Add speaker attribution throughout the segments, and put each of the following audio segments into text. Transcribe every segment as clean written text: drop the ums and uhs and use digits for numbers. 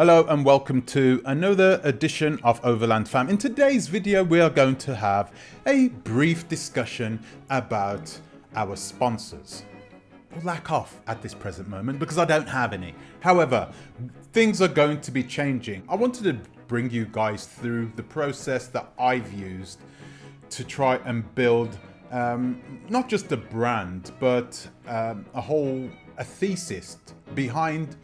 Speaker 1: Hello and welcome to another edition of Overland Fam. In today's video we are going to have a brief discussion about our sponsors. Or lack of at this present moment because I don't have any. However, things are going to be changing. I wanted to bring you guys through the process that I've used to try and build not just a brand but a thesis behind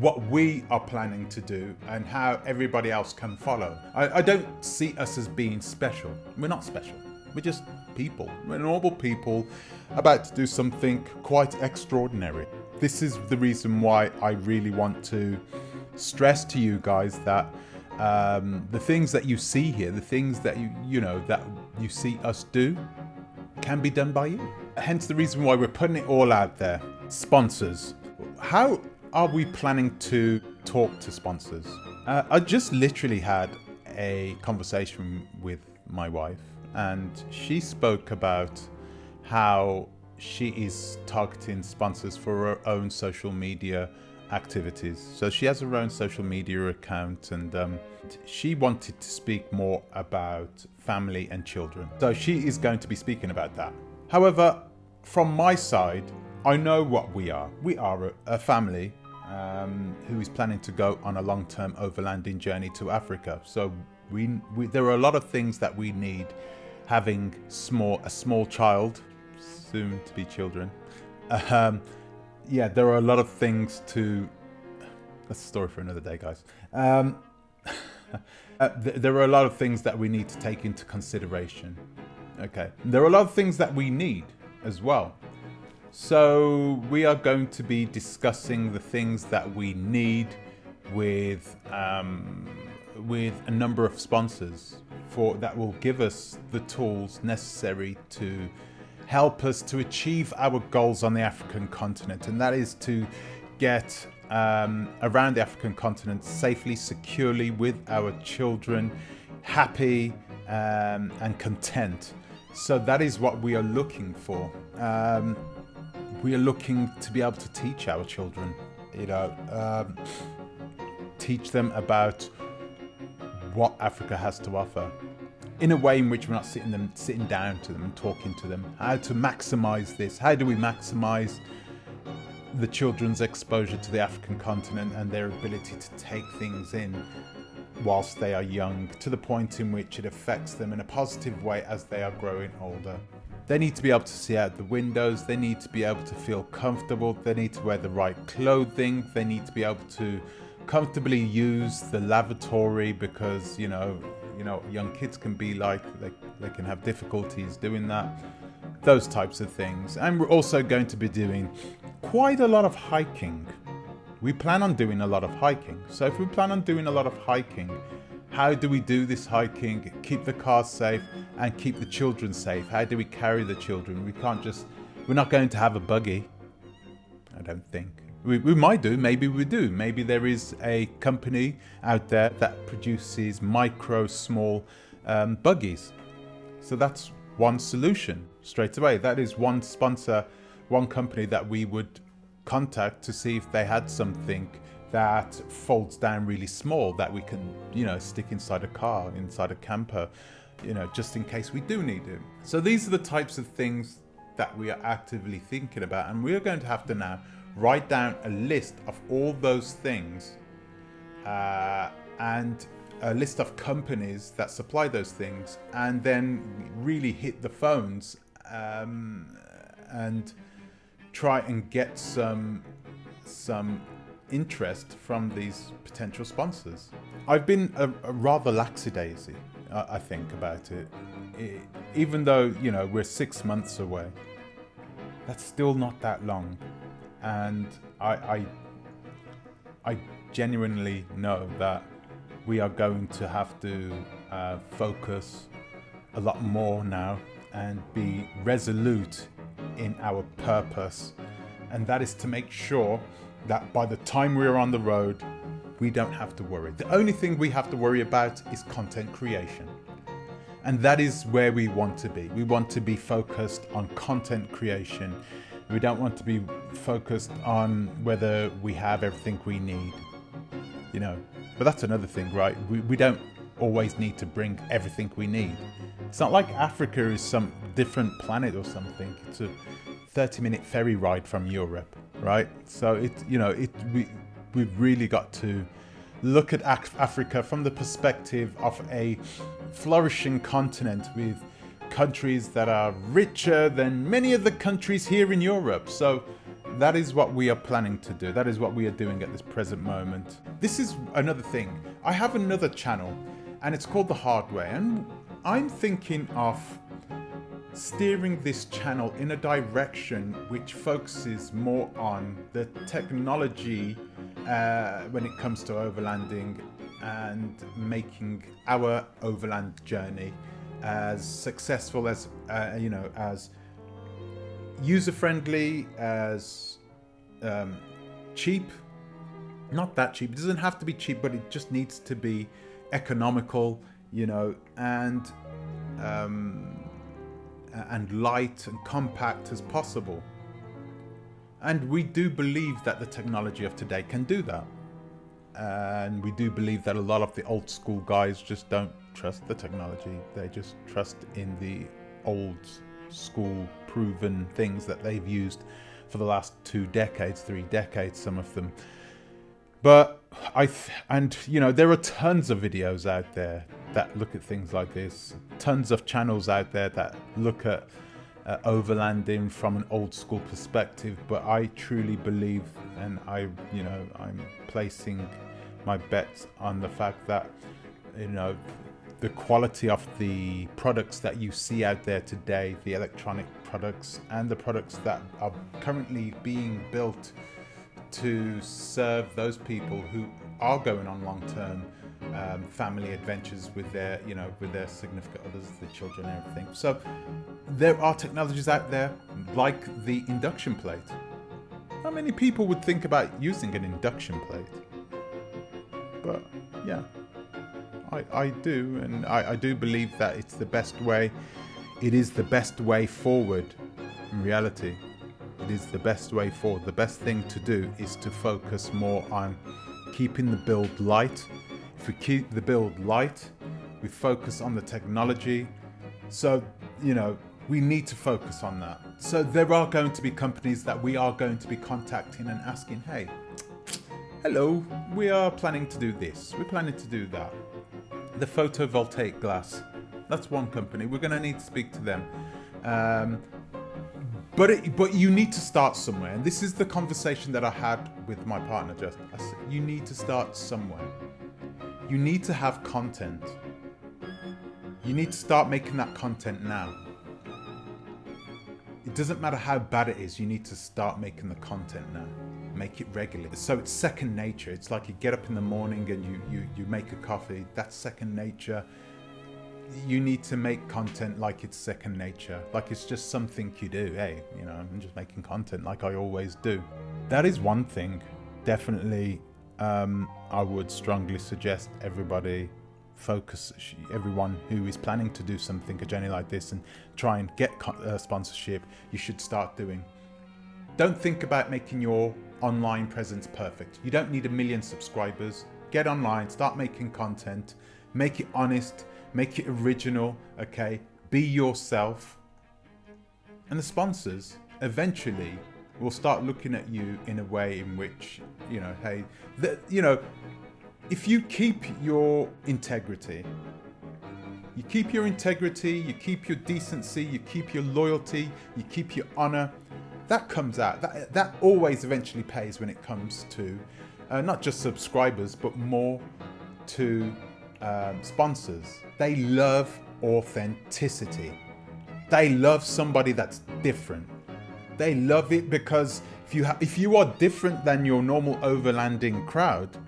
Speaker 1: what we are planning to do and how everybody else can follow. I don't see us as being special. We're not special. We're just people. We're normal people about to do something quite extraordinary. This is the reason why I really want to stress to you guys that the things that you see here, the things that you see us do, can be done by you. Hence the reason why we're putting it all out there. Sponsors. How are we planning to talk to sponsors? I just literally had a conversation with my wife and she spoke about how she is targeting sponsors for her own social media activities. So she has her own social media account and she wanted to speak more about family and children. So she is going to be speaking about that. However, from my side, I know what we are. We are a family who is planning to go on a long-term overlanding journey to Africa. So there are a lot of things that we need having a small child, soon to be children. Yeah, there are a lot of things to... That's a story for another day, guys. There are a lot of things that we need to take into consideration. Okay, there are a lot of things that we need as well. So we are going to be discussing the things that we need with a number of sponsors that will give us the tools necessary to help us to achieve our goals on the African continent, and that is to get around the African continent safely, securely, with our children, happy and content. So that is what we are looking for. We are looking to be able to teach our children, teach them about what Africa has to offer in a way in which we're not sitting down to them and talking to them. How to maximize this? How do we maximize the children's exposure to the African continent and their ability to take things in whilst they are young, to the point in which it affects them in a positive way as they are growing older. They need to be able to see out the windows, they need to be able to feel comfortable, they need to wear the right clothing, they need to be able to comfortably use the lavatory because, young kids can be like, they can have difficulties doing that. Those types of things. And we're also going to be doing quite a lot of hiking. We plan on doing a lot of hiking. So if we plan on doing a lot of hiking, how do we do this hiking, keep the cars safe and keep the children safe? How do we carry the children? We're not going to have a buggy, I don't think. We might do, maybe we do. Maybe there is a company out there that produces small buggies. So that's one solution straight away. That is one sponsor, one company that we would contact to see if they had something that folds down really small that we can, stick inside a car, inside a camper, just in case we do need it. So these are the types of things that we are actively thinking about, and we are going to have to now write down a list of all those things and a list of companies that supply those things, and then really hit the phones and try and get some interest from these potential sponsors. I've been a rather lackadaisy, I think, about it. Even though, we're 6 months away, that's still not that long. And I genuinely know that we are going to have to focus a lot more now and be resolute in our purpose. And that is to make sure that by the time we're on the road, we don't have to worry. The only thing we have to worry about is content creation. And that is where we want to be. We want to be focused on content creation. We don't want to be focused on whether we have everything we need. you know. But that's another thing, right? We don't always need to bring everything we need. It's not like Africa is some different planet or something. It's a 30-minute ferry ride from Europe, right? So we've really got to look at Africa from the perspective of a flourishing continent with countries that are richer than many of the countries here in Europe. So that is what we are planning to do. That is what we are doing at this present moment. This is another thing. I have another channel and it's called The Hard Way, and I'm thinking of steering this channel in a direction which focuses more on the technology when it comes to overlanding and making our overland journey as successful as as user-friendly, as cheap. Not that cheap. It doesn't have to be cheap, but it just needs to be economical, and light and compact as possible. And we do believe that the technology of today can do that. And we do believe that a lot of the old school guys just don't trust the technology. They just trust in the old school proven things that they've used for the last 2 decades, 3 decades, some of them. But there are tons of videos out there that look at things like this. Tons of channels out there that look at overlanding from an old school perspective. But I truly believe, and I'm placing my bets on the fact that the quality of the products that you see out there today, the electronic products and the products that are currently being built to serve those people who are going on long-term family adventures with their significant others, the children and everything. So there are technologies out there like the induction plate. How many people would think about using an induction plate? But yeah, I do, and I do believe that it's the best way. It is the best way forward in reality. It is the best way forward. The best thing to do is to focus more on keeping the build light. If we keep the build light, we focus on the technology. So, we need to focus on that. So there are going to be companies that we are going to be contacting and asking, hey, hello, we are planning to do this. We're planning to do that. The photovoltaic glass. That's one company. We're going to need to speak to them. But you need to start somewhere. And this is the conversation that I had with my partner, just. I said, you need to start somewhere. You need to have content. You need to start making that content now. It doesn't matter how bad it is, you need to start making the content now. Make it regularly. So it's second nature. It's like you get up in the morning and you make a coffee. That's second nature. You need to make content like it's second nature. Like it's just something you do. Hey, I'm just making content like I always do. That is one thing. Definitely, I would strongly suggest everybody everyone who is planning to do something, a journey like this, and try and get sponsorship, you should start doing. Don't think about making your online presence perfect. You don't need 1 million subscribers. Get online, start making content, make it honest, make it original, okay? Be yourself. And the sponsors eventually will start looking at you in a way in which, if you keep your integrity, you keep your decency, you keep your loyalty, you keep your honor, that comes out. That always eventually pays when it comes to not just subscribers, but more to sponsors. They love authenticity. They love somebody that's different. They love it because if you are different than your normal overlanding crowd,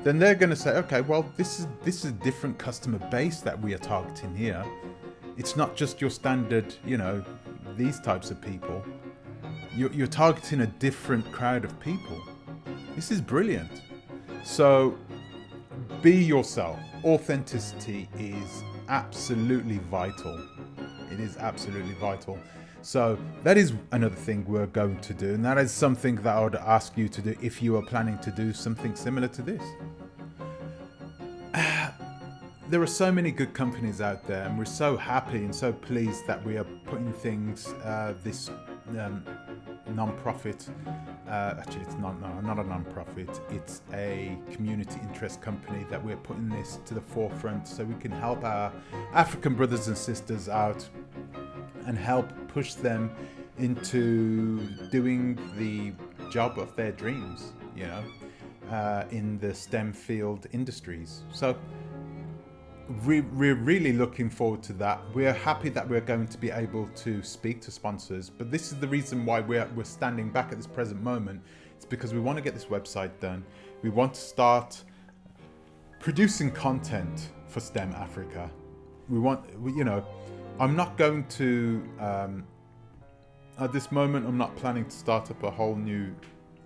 Speaker 1: then they're going to say, okay, well, this is a different customer base that we are targeting here. It's not just your standard, these types of people. You're targeting a different crowd of people. This is brilliant. So be yourself. Authenticity is absolutely vital. It is absolutely vital. So that is another thing we're going to do, and that is something that I would ask you to do if you are planning to do something similar to this. There are so many good companies out there, and we're so happy and so pleased that we are putting things, this non-profit, actually it's not a non-profit, it's a community interest company, that we're putting this to the forefront so we can help our African brothers and sisters out and help push them into doing the job of their dreams, you know, in the STEM field industries. So we're really looking forward to that. We're happy that we're going to be able to speak to sponsors, but this is the reason why we're standing back at this present moment. It's because we want to get this website done. We want to start producing content for STEM Africa. We want, you know, I'm not going to, at this moment, I'm not planning to start up a whole new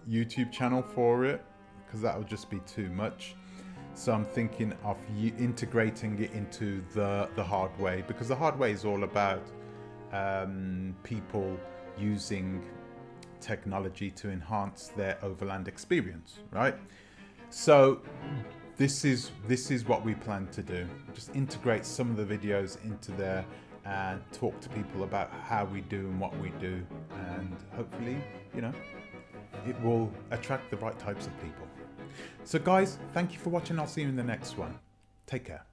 Speaker 1: YouTube channel for it, because that would just be too much. So I'm thinking of integrating it into the hard way, because the hard way is all about people using technology to enhance their overland experience, right? So this is what we plan to do. Just integrate some of the videos into there and talk to people about how we do and what we do, and hopefully, you know, it will attract the right types of people. So guys, thank you for watching. I'll see you in the next one. Take care.